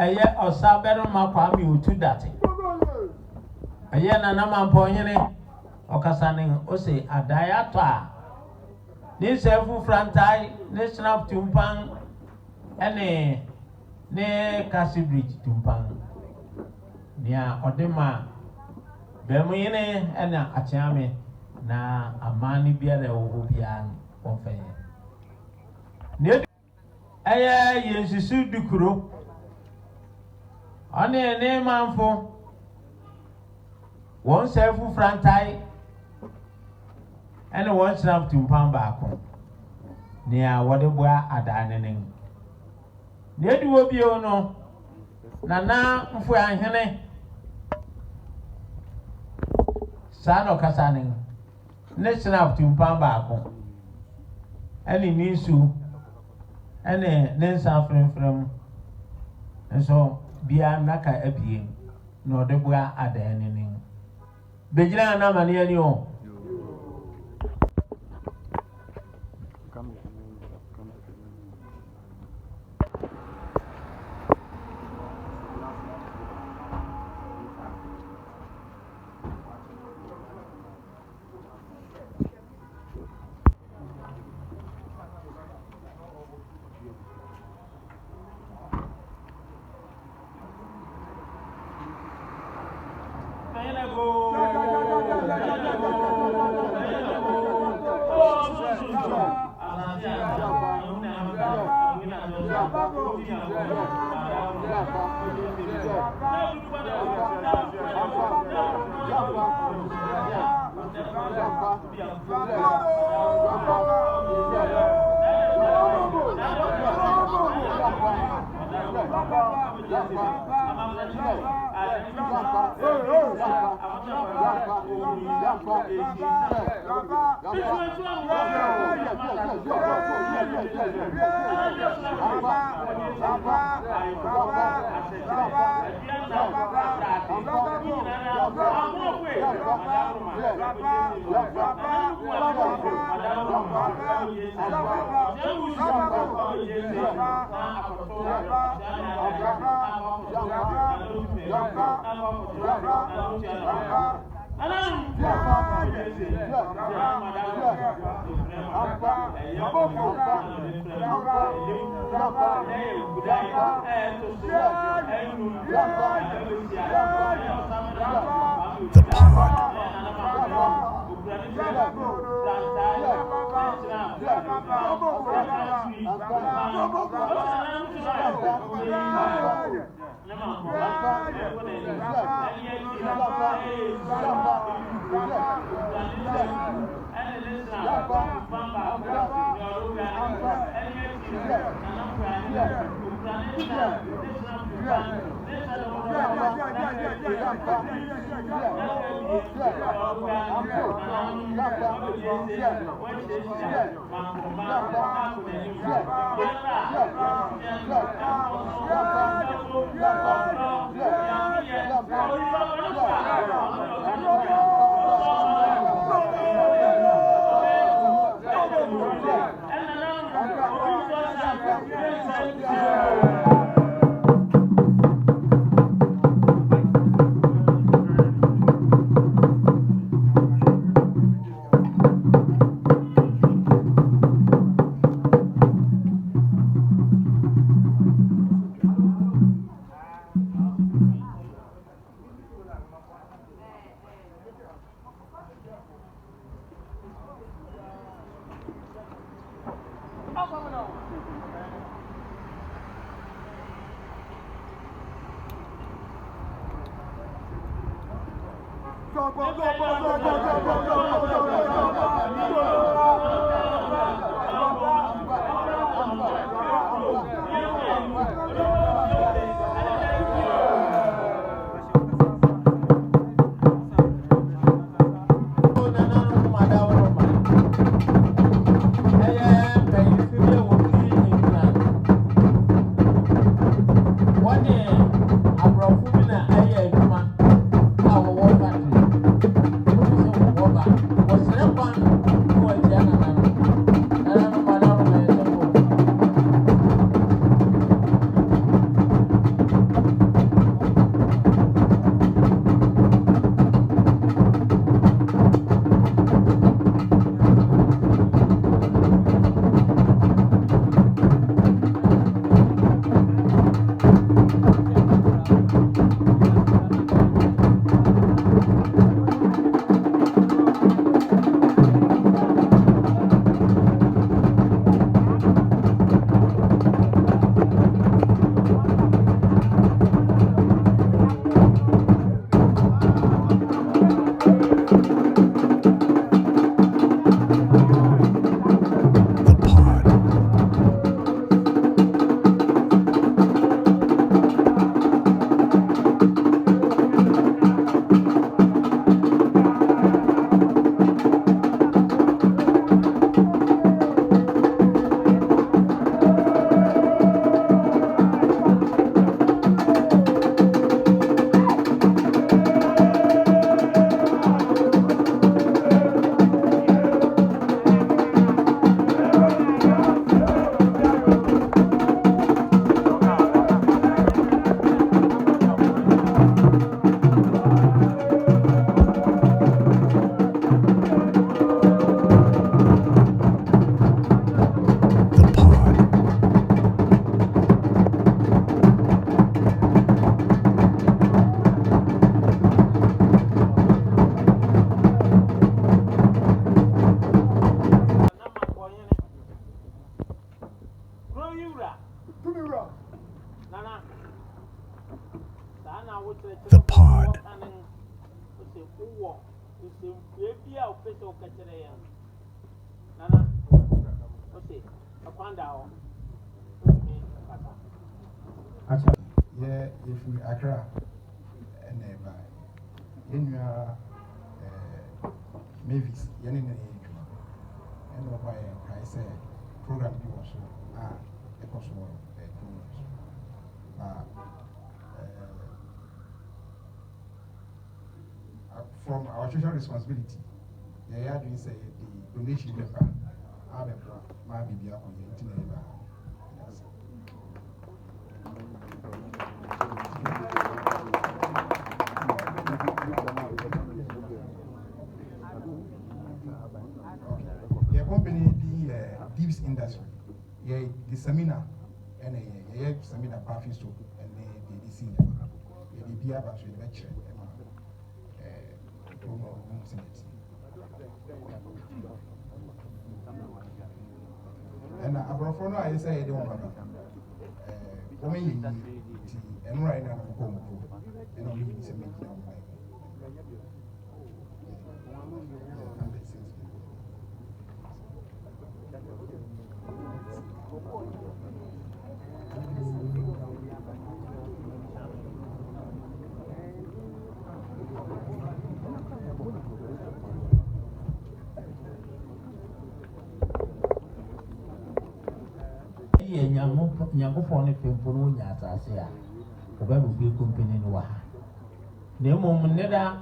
ɛyɛ ɔsabɛro makwami otu date ɛyɛ nana mampɔnyene ɔkasa ne ose adaya to a ne sefu frantai ne snap tumpan ɛne ne kasi bridge tumpan nia ɔdema bɛmuyene ɛna akyame na amani biara ɛwɔ bia ɔfɛyɛ ne ɛyɛ yensusu dukuro ɔne ne manfo wɔn sefu frantai ɛne wɔn snap tumpan baako nia wɔde boa adane ne ne duwo bio no nana mfo ahene sano kasane ne snap tumpan baako ɛne nisu ɛne ne nsa fremfrem nso bia naka abie na ɔde boa adane ne begyina na mane ani o The pod. What's that one? The Pod. Yeah, if we Accra and by in your Mavis, Yanin and by I say program you also a possible from our social responsibility. Yeah, doing say the donation paper, my baby on the internet. Your company the Dips industry. Yeah, the seminar and a seminar party so and the senior. Yeah, the beer battery lecture and Abrofono, I say, don't matter. And right now, I'm home and I'm leaving some making of my Nyankopɔn ne pempo no nya asase a ɔbɛbu bi company no wa na mmom ne da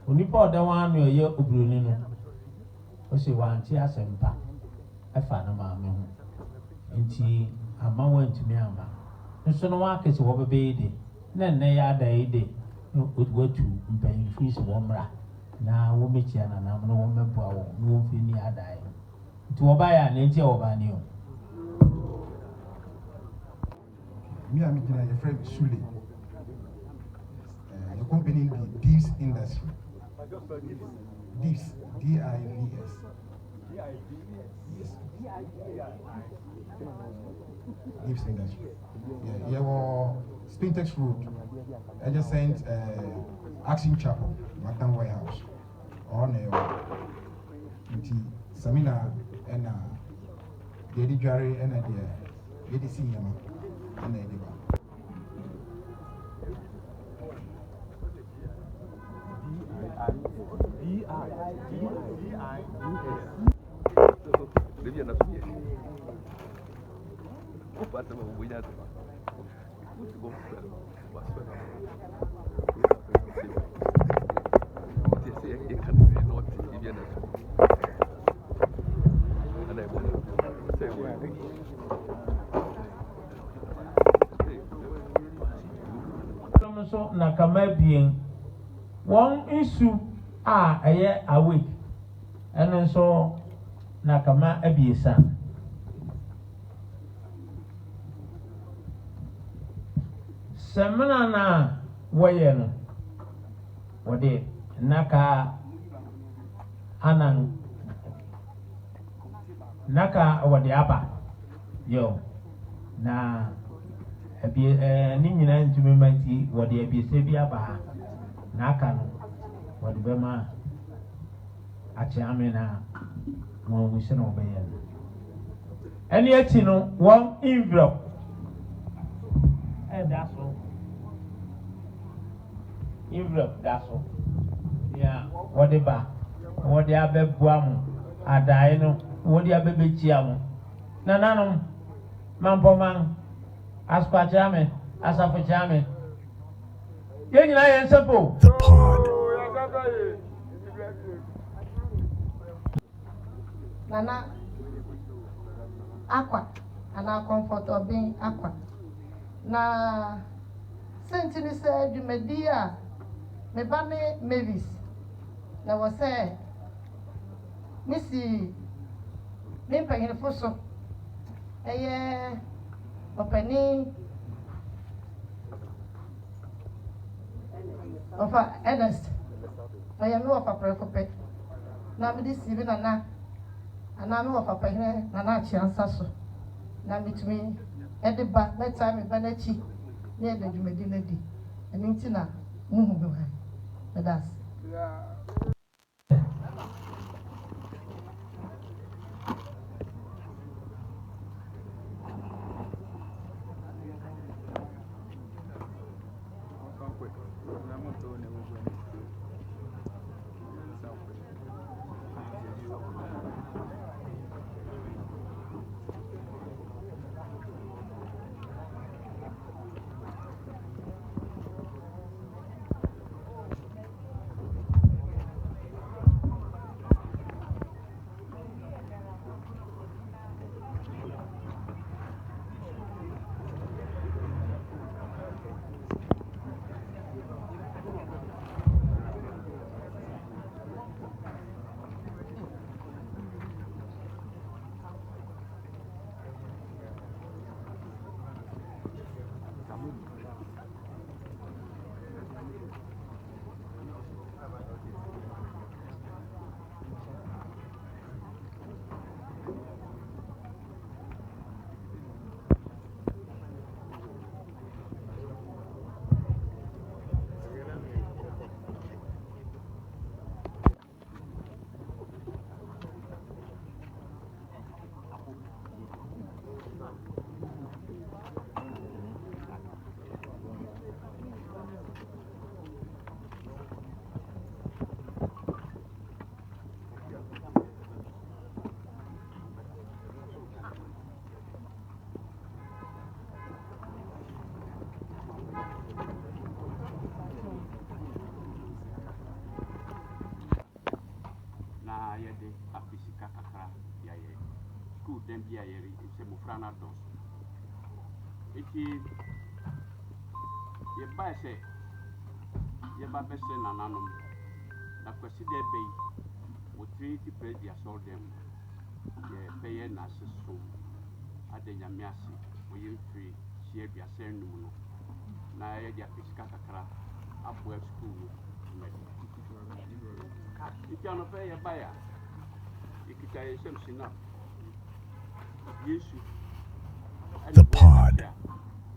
onipa ɔdan no ɛyɛ obroni no ɔsɛ wanti asɛmpa ɛfa no maame ho nti ama wantumi ama nso no wakese wɔ bɛbɛyɛ de na nnɛ yɛ ada yɛ de watu mpanyinfo yi sɛ wɔmmra na wɔmɛkyia nanam no wɔmmɛboa wɔn na wɔmfiri ni adaeɛ nti wɔbaeɛ a na nti a wɔbaa ne o. Me and your friend Sule. Your company the Dips industry. Dips, D-I-V-S. Yes. Dips industry. Yeah, your Spintex Road. I just sent Action Chapel, Macdon Warehouse. On a seminar and the Edijari and the EDC Yama. And I did. So na kama bien one issue ɛyɛ awake ɛno nso na kama abiesa semina na wɔyɛ no wɔde naka anan naka wɔde aba yo na ni nyina ntumi manti wɔde abiesa bi aba ha na aka no wɔde bɛma akyame na wɔn wusi na ɔbɛyɛ no ɛne akyi no wɔn envelope ɛda so envelope da so ya wɔde ba wɔde abɛboa mo adae no wɔde abɛbɛkyia mo nananom mampɔman Askwachame, Asafuchame. The Pod. Nana Aqua, and our comfort of being Aqua. Na Sentini said, you may dear, me bame Mavis. There was a Missy Limping in the Fusso. Opening of Ernest. I am no of a precope. Now, this even and I know of a penny, and I chance. na mitumi ede ba meta me ba na chi na ede dwumadi na di eni nti na muhu me wan that's yɛde afisika kakra yɛyɛ school dan bi a yɛre sɛ mmɔfra no adɔso eti yɛbae sɛ yɛba bɛsɛ nananom na kwasi dɛ bɛyi wɔ Trinity Praise the asɔre dɛm yɛbɛyɛ n'ase so ada nyame ase wɔyɛ mfiri hyia aduasa anum no na yɛde afisika kakra aboa school no mmɛde iti anɔpɛ yɛbae a yɛkita yɛhyɛm sinap yesu The Pod.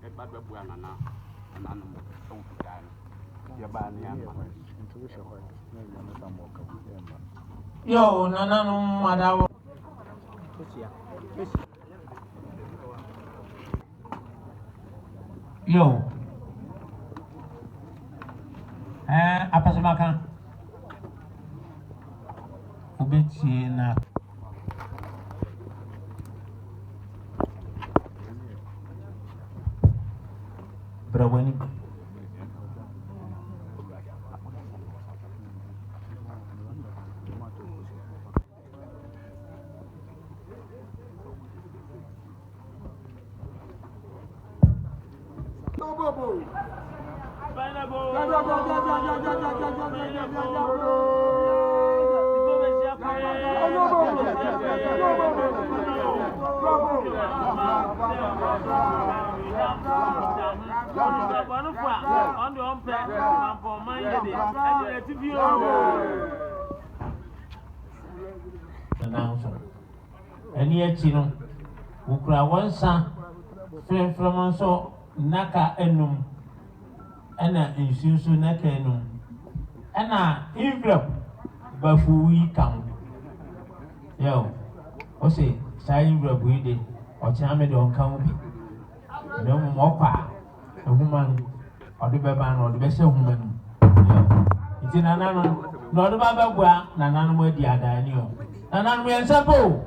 ɛba bɛboa nananom Awukudae no yɛbaa ne yɛama yo nananom madawo yo apasamaka ubetie na brawani Any chino, who cry one son, friend from us so naka enum, and a insusu naka enum, and a envelope, but we come. Yo, what's it? Sign envelope we did, or charmed on county. No more, a woman, or the baban, or the best woman. It's in another, not about Baba, Nanano, the other, and you. And I'm real simple.